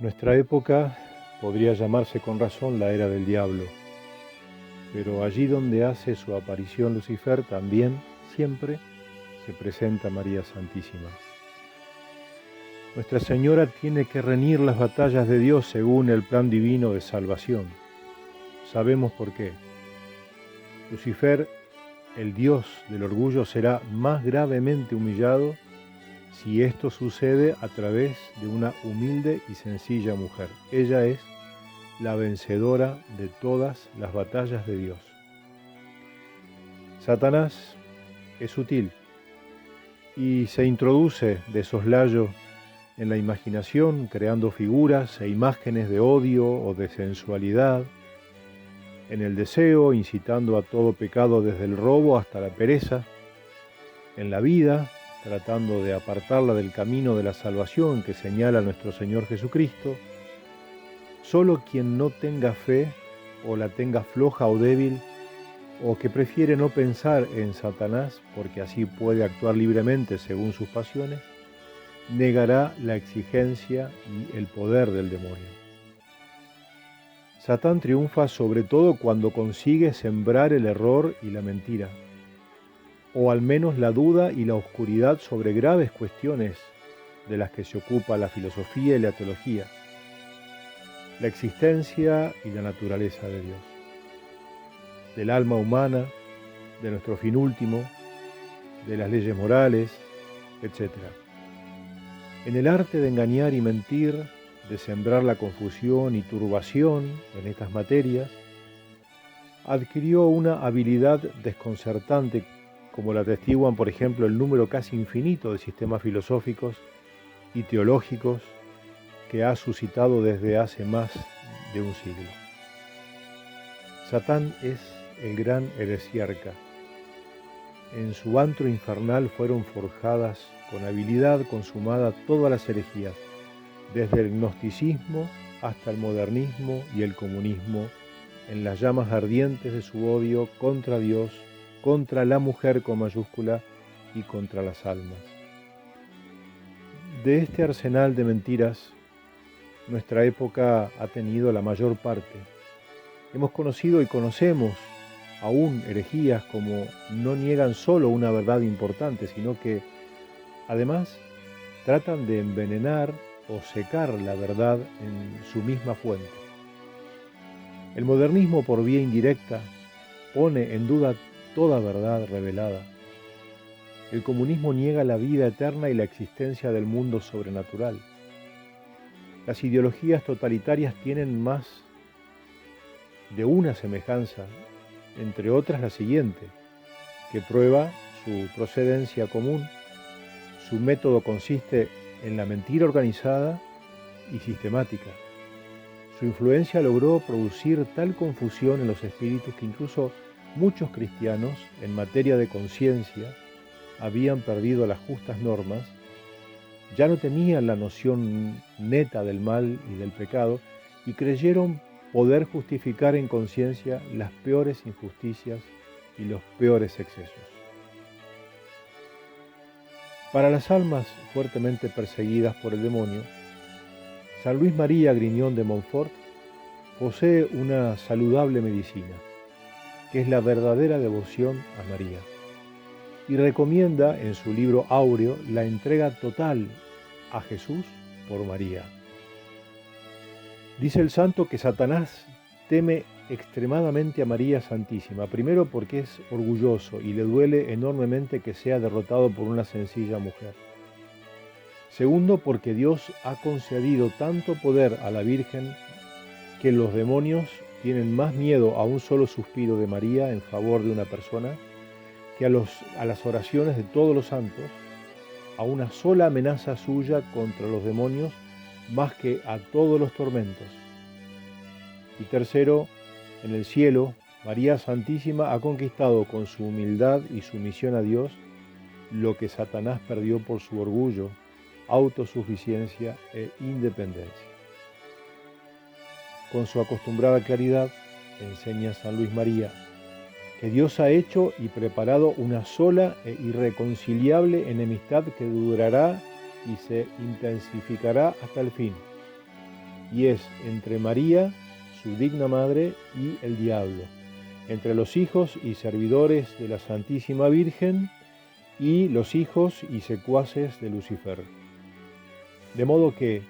Nuestra época podría llamarse con razón la era del diablo, pero allí donde hace su aparición Lucifer también, siempre, se presenta María Santísima. Nuestra Señora tiene que reñir las batallas de Dios según el plan divino de salvación. Sabemos por qué. Lucifer, el Dios del orgullo, será más gravemente humillado si esto sucede a través de una humilde y sencilla mujer. Ella es la vencedora de todas las batallas de Dios. Satanás es sutil y se introduce de soslayo en la imaginación, creando figuras e imágenes de odio o de sensualidad, en el deseo, incitando a todo pecado desde el robo hasta la pereza, en la vida, tratando de apartarla del camino de la salvación que señala nuestro Señor Jesucristo. Solo quien no tenga fe, o la tenga floja o débil, o que prefiere no pensar en Satanás porque así puede actuar libremente según sus pasiones, negará la exigencia y el poder del demonio. Satán triunfa sobre todo cuando consigue sembrar el error y la mentira, o al menos la duda y la oscuridad sobre graves cuestiones de las que se ocupa la filosofía y la teología, la existencia y la naturaleza de Dios, del alma humana, de nuestro fin último, de las leyes morales, etc. En el arte de engañar y mentir, de sembrar la confusión y turbación en estas materias, adquirió una habilidad desconcertante, como la atestiguan, por ejemplo, el número casi infinito de sistemas filosóficos y teológicos que ha suscitado desde hace más de un siglo. Satán es el gran heresiarca. En su antro infernal fueron forjadas con habilidad consumada todas las herejías, desde el gnosticismo hasta el modernismo y el comunismo, en las llamas ardientes de su odio contra Dios, contra la mujer con mayúscula y contra las almas. De este arsenal de mentiras, nuestra época ha tenido la mayor parte. Hemos conocido y conocemos aún herejías como no niegan solo una verdad importante, sino que además tratan de envenenar o secar la verdad en su misma fuente. El modernismo, por vía indirecta, pone en duda toda verdad revelada. El comunismo niega la vida eterna y la existencia del mundo sobrenatural. Las ideologías totalitarias tienen más de una semejanza, entre otras la siguiente, que prueba su procedencia común. Su método consiste en la mentira organizada y sistemática. Su influencia logró producir tal confusión en los espíritus que incluso muchos cristianos, en materia de conciencia, habían perdido las justas normas, ya no tenían la noción neta del mal y del pecado y creyeron poder justificar en conciencia las peores injusticias y los peores excesos. Para las almas fuertemente perseguidas por el demonio, San Luis María Griñón de Montfort posee una saludable medicina, que es la verdadera devoción a María, y recomienda en su libro áureo la entrega total a Jesús por María. Dice el santo que Satanás teme extremadamente a María Santísima, primero porque es orgulloso y le duele enormemente que sea derrotado por una sencilla mujer. Segundo, porque Dios ha concedido tanto poder a la Virgen que los demonios tienen más miedo a un solo suspiro de María en favor de una persona que a las oraciones de todos los santos, a una sola amenaza suya contra los demonios más que a todos los tormentos. Y tercero, en el cielo, María Santísima ha conquistado con su humildad y sumisión a Dios lo que Satanás perdió por su orgullo, autosuficiencia e independencia. Con su acostumbrada claridad, enseña San Luis María, que Dios ha hecho y preparado una sola e irreconciliable enemistad que durará y se intensificará hasta el fin. y es entre María, su digna madre, y el diablo, entre los hijos y servidores de la Santísima Virgen y los hijos y secuaces de Lucifer. De modo que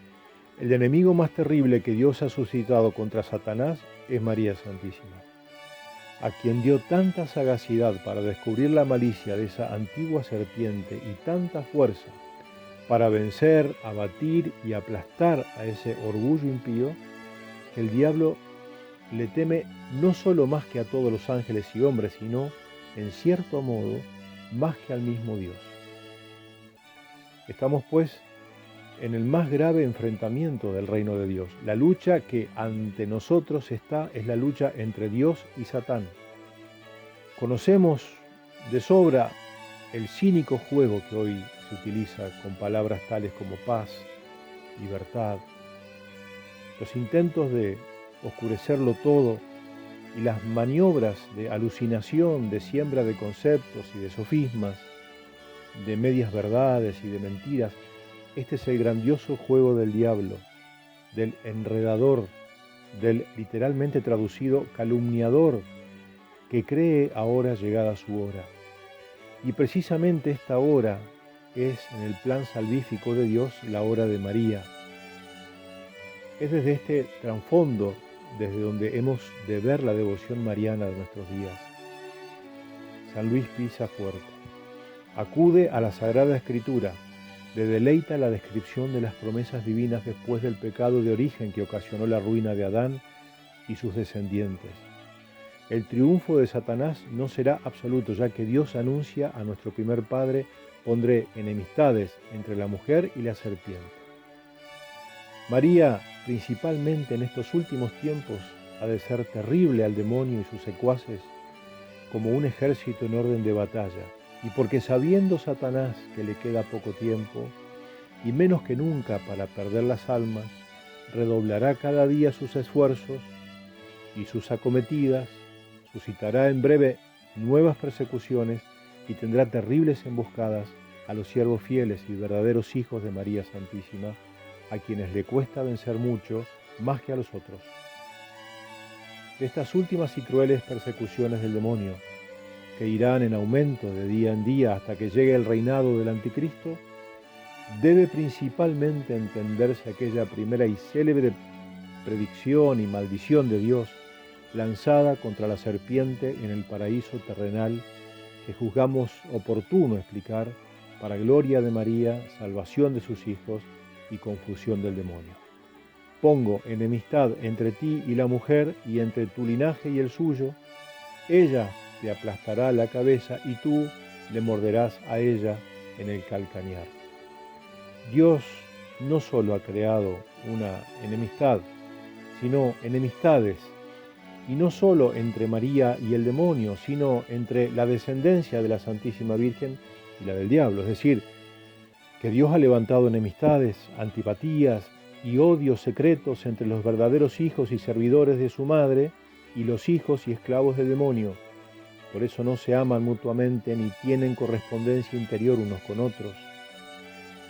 el enemigo más terrible que Dios ha suscitado contra Satanás es María Santísima, a quien dio tanta sagacidad para descubrir la malicia de esa antigua serpiente y tanta fuerza para vencer, abatir y aplastar a ese orgullo impío, que el diablo le teme no solo más que a todos los ángeles y hombres, sino, en cierto modo, más que al mismo Dios. Estamos, pues, en el más grave enfrentamiento del reino de Dios. La lucha que ante nosotros está es la lucha entre Dios y Satán. Conocemos de sobra el cínico juego que hoy se utiliza con palabras tales como paz, libertad, los intentos de oscurecerlo todo y las maniobras de alucinación, de siembra de conceptos y de sofismas, de medias verdades y de mentiras. Este es el grandioso juego del diablo, del enredador, del literalmente traducido calumniador, que cree ahora llegada su hora. Y precisamente esta hora es, en el plan salvífico de Dios, la hora de María. Es desde este trasfondo desde donde hemos de ver la devoción mariana de nuestros días. San Luis pisa fuerte. Acude a la Sagrada Escritura, le deleita la descripción de las promesas divinas después del pecado de origen que ocasionó la ruina de Adán y sus descendientes. El triunfo de Satanás no será absoluto, ya que Dios anuncia a nuestro primer padre: pondré enemistades entre la mujer y la serpiente. María, principalmente en estos últimos tiempos, ha de ser terrible al demonio y sus secuaces, como un ejército en orden de batalla, y porque sabiendo Satanás que le queda poco tiempo, y menos que nunca para perder las almas, redoblará cada día sus esfuerzos y sus acometidas, suscitará en breve nuevas persecuciones y tendrá terribles emboscadas a los siervos fieles y verdaderos hijos de María Santísima, a quienes le cuesta vencer mucho, más que a los otros. Estas últimas y crueles persecuciones del demonio, que irán en aumento de día en día hasta que llegue el reinado del Anticristo, debe principalmente entenderse aquella primera y célebre predicción y maldición de Dios lanzada contra la serpiente en el paraíso terrenal, que juzgamos oportuno explicar para gloria de María, salvación de sus hijos y confusión del demonio. Pongo enemistad entre ti y la mujer, y entre tu linaje y el suyo. Ella te aplastará la cabeza y tú le morderás a ella en el calcañar. Dios no solo ha creado una enemistad, sino enemistades, y no solo entre María y el demonio, sino entre la descendencia de la Santísima Virgen y la del diablo. Es decir, que Dios ha levantado enemistades, antipatías y odios secretos entre los verdaderos hijos y servidores de su madre y los hijos y esclavos del demonio. Por eso no se aman mutuamente ni tienen correspondencia interior unos con otros.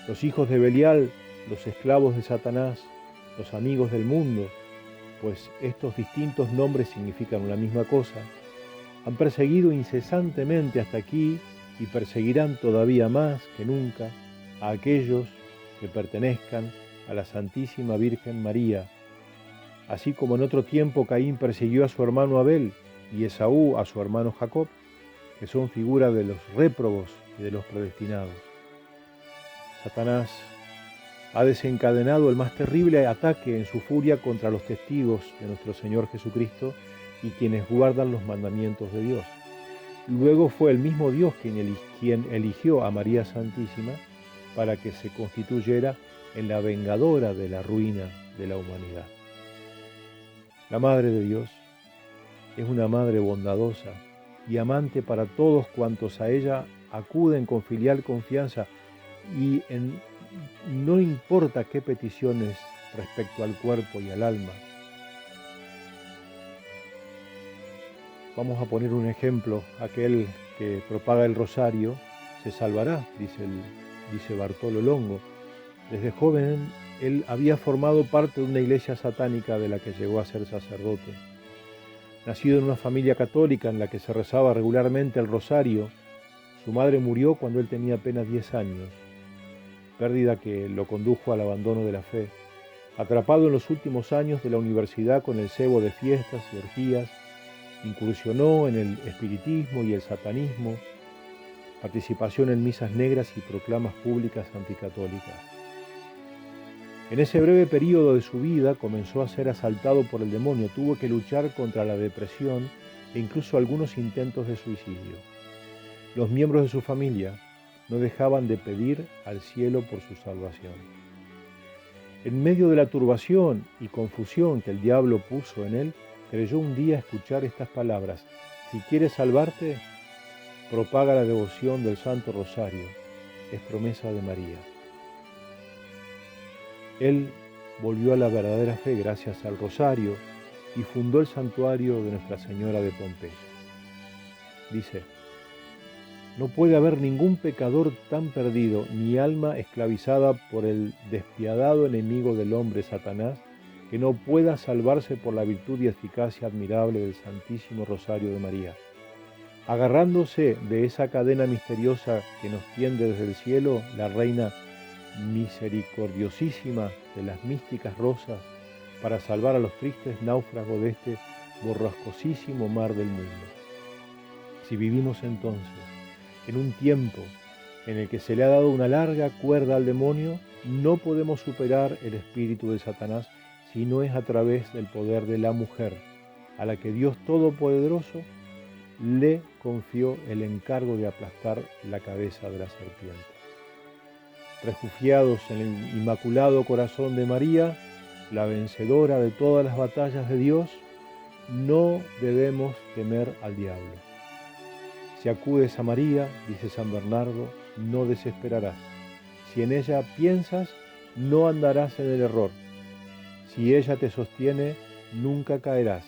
Los hijos de Belial, los esclavos de Satanás, los amigos del mundo, pues estos distintos nombres significan una misma cosa, han perseguido incesantemente hasta aquí y perseguirán todavía más que nunca a aquellos que pertenezcan a la Santísima Virgen María, así como en otro tiempo Caín persiguió a su hermano Abel y Esaú a su hermano Jacob, que son figuras de los réprobos y de los predestinados. Satanás ha desencadenado el más terrible ataque en su furia contra los testigos de nuestro Señor Jesucristo y quienes guardan los mandamientos de Dios. Luego fue el mismo Dios quien eligió a María Santísima para que se constituyera en la vengadora de la ruina de la humanidad. La Madre de Dios es una Madre bondadosa y amante para todos cuantos a ella acuden con filial confianza y no importa qué peticiones respecto al cuerpo y al alma. Vamos a poner un ejemplo: aquel que propaga el rosario se salvará, dice Bartolo Longo. Desde joven Él había formado parte de una iglesia satánica de la que llegó a ser sacerdote. Nacido en una familia católica en la que se rezaba regularmente el rosario, su madre murió cuando él tenía apenas 10 años, pérdida que lo condujo al abandono de la fe. Atrapado en los últimos años de la universidad con el cebo de fiestas y orgías, incursionó en el espiritismo y el satanismo, participación en misas negras y proclamas públicas anticatólicas. En ese breve periodo de su vida comenzó a ser asaltado por el demonio, tuvo que luchar contra la depresión e incluso algunos intentos de suicidio. Los miembros de su familia no dejaban de pedir al cielo por su salvación. En medio de la turbación y confusión que el diablo puso en él, creyó un día escuchar estas palabras: si quieres salvarte, propaga la devoción del Santo Rosario, es promesa de María. Él volvió a la verdadera fe gracias al Rosario y fundó el santuario de Nuestra Señora de Pompeya. Dice: no puede haber ningún pecador tan perdido, ni alma esclavizada por el despiadado enemigo del hombre, Satanás, que no pueda salvarse por la virtud y eficacia admirable del Santísimo Rosario de María. Agarrándose de esa cadena misteriosa que nos tiende desde el cielo, la Reina misericordiosísima de las místicas rosas, para salvar a los tristes náufragos de este borrascosísimo mar del mundo. Si vivimos entonces en un tiempo en el que se le ha dado una larga cuerda al demonio, no podemos superar el espíritu de Satanás si no es a través del poder de la mujer, a la que Dios Todopoderoso le confió el encargo de aplastar la cabeza de la serpiente. Refugiados en el Inmaculado Corazón de María, la vencedora de todas las batallas de Dios, no debemos temer al diablo. Si acudes a María, dice San Bernardo, no desesperarás. Si en ella piensas, no andarás en el error. Si ella te sostiene, nunca caerás.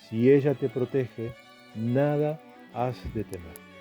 Si ella te protege, nada has de temer.